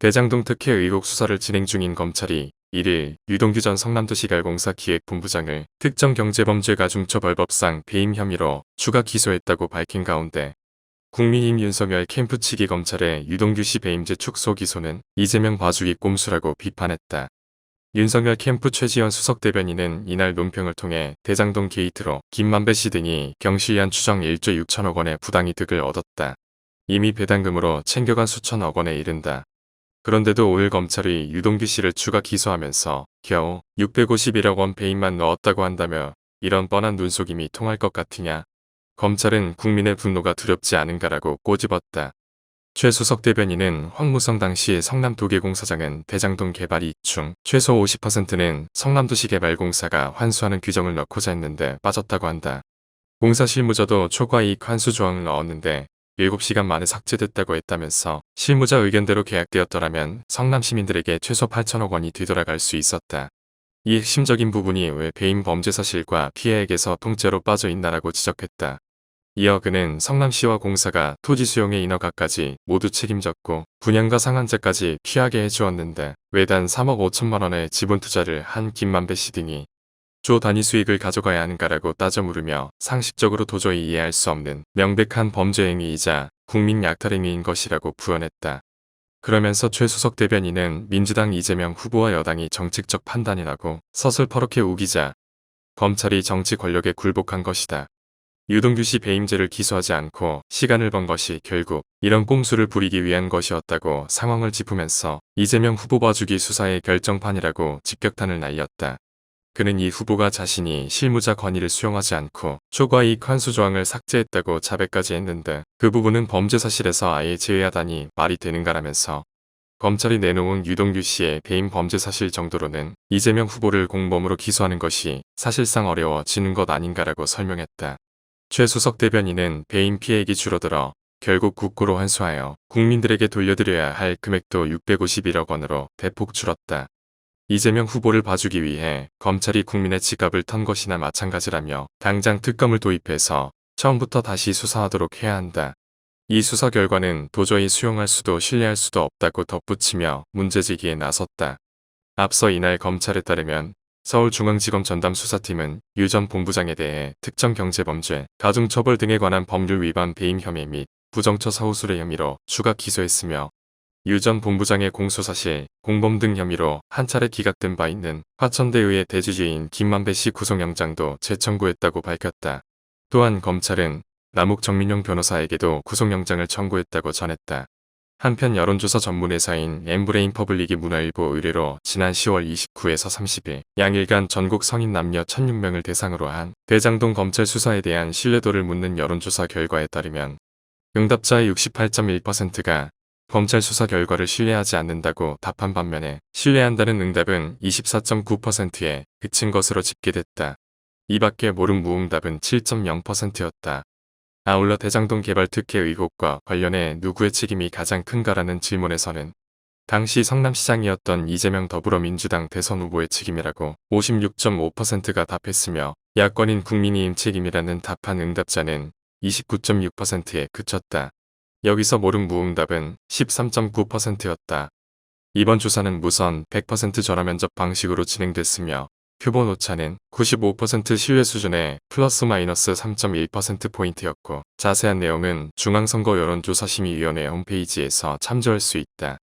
대장동 특혜 의혹 수사를 진행 중인 검찰이 1일 유동규 전 성남도시개발공사 기획본부장을 특정경제범죄가중처벌법상 배임 혐의로 추가 기소했다고 밝힌 가운데 국민의힘 윤석열 캠프 측이 검찰의 유동규 씨 배임죄 축소 기소는 이재명 봐주기 꼼수라고 비판했다. 윤석열 캠프 최지원 수석대변인은 이날 논평을 통해 대장동 게이트로 김만배 씨 등이 경실련 추정 1조 6천억 원의 부당이득을 얻었다. 이미 배당금으로 챙겨간 수천억 원에 이른다. 그런데도 5일 검찰이 유동규 씨를 추가 기소하면서 겨우 651억 원 배임만 넣었다고 한다며 이런 뻔한 눈속임이 통할 것 같으냐. 검찰은 국민의 분노가 두렵지 않은가라고 꼬집었다. 최 수석 대변인은 황무성 당시 성남도계공사장은 대장동 개발 이익 중 최소 50%는 성남도시개발공사가 환수하는 규정을 넣고자 했는데 빠졌다고 한다. 공사 실무자도 초과이익 환수 조항을 넣었는데 7시간 만에 삭제됐다고 했다면서 실무자 의견대로 계약되었더라면 성남 시민들에게 최소 8천억 원이 되돌아갈 수 있었다. 이 핵심적인 부분이 왜 배임 범죄 사실과 피해액에서 통째로 빠져 있나라고 지적했다. 이어 그는 성남시와 공사가 토지 수용의 인허가까지 모두 책임졌고 분양가 상한제까지 피하게 해주었는데 왜 단 3억 5천만 원의 지분 투자를 한 김만배 씨 등이 조 단위 수익을 가져가야 하는가라고 따져 물으며 상식적으로 도저히 이해할 수 없는 명백한 범죄 행위이자 국민 약탈 행위인 것이라고 부연했다. 그러면서 최 수석 대변인은 민주당 이재명 후보와 여당이 정책적 판단이라고 서슬퍼렇게 우기자 검찰이 정치 권력에 굴복한 것이다. 유동규 씨 배임죄를 기소하지 않고 시간을 번 것이 결국 이런 꼼수를 부리기 위한 것이었다고 상황을 짚으면서 이재명 후보 봐주기 수사의 결정판이라고 직격탄을 날렸다. 그는 이 후보가 자신이 실무자 건의를 수용하지 않고 초과이익 환수 조항을 삭제했다고 자백까지 했는데 그 부분은 범죄 사실에서 아예 제외하다니 말이 되는가라면서 검찰이 내놓은 유동규 씨의 배임 범죄 사실 정도로는 이재명 후보를 공범으로 기소하는 것이 사실상 어려워지는 것 아닌가라고 설명했다. 최 수석 대변인은 배임 피해액이 줄어들어 결국 국고로 환수하여 국민들에게 돌려드려야 할 금액도 651억 원으로 대폭 줄었다. 이재명 후보를 봐주기 위해 검찰이 국민의 지갑을 턴 것이나 마찬가지라며 당장 특검을 도입해서 처음부터 다시 수사하도록 해야 한다. 이 수사 결과는 도저히 수용할 수도 신뢰할 수도 없다고 덧붙이며 문제제기에 나섰다. 앞서 이날 검찰에 따르면 서울중앙지검 전담수사팀은 유 전 본부장에 대해 특정경제범죄, 가중처벌 등에 관한 법률 위반 배임 혐의 및 부정처 사후수뢰 혐의로 추가 기소했으며 유 전 본부장의 공소사실, 공범 등 혐의로 한 차례 기각된 바 있는 화천대유의 대주주인 김만배 씨 구속영장도 재청구했다고 밝혔다. 또한 검찰은 남욱 정민용 변호사에게도 구속영장을 청구했다고 전했다. 한편 여론조사 전문회사인 엠브레인 퍼블릭이 문화일보 의뢰로 지난 10월 29에서 30일 양일간 전국 성인 남녀 1,006명을 대상으로 한 대장동 검찰 수사에 대한 신뢰도를 묻는 여론조사 결과에 따르면 응답자의 68.1%가 검찰 수사 결과를 신뢰하지 않는다고 답한 반면에 신뢰한다는 응답은 24.9%에 그친 것으로 집계됐다. 이 밖에 모름 무응답은 7.0%였다. 아울러 대장동 개발 특혜 의혹과 관련해 누구의 책임이 가장 큰가라는 질문에서는 당시 성남시장이었던 이재명 더불어민주당 대선 후보의 책임이라고 56.5%가 답했으며 야권인 국민의힘 책임이라는 답한 응답자는 29.6%에 그쳤다. 여기서 모름 무응답은 13.9%였다. 이번 조사는 무선 100% 전화면접 방식으로 진행됐으며 표본 오차는 95% 신뢰 수준의 플러스 마이너스 3.1%포인트였고 자세한 내용은 중앙선거 여론조사심의위원회 홈페이지에서 참조할 수 있다.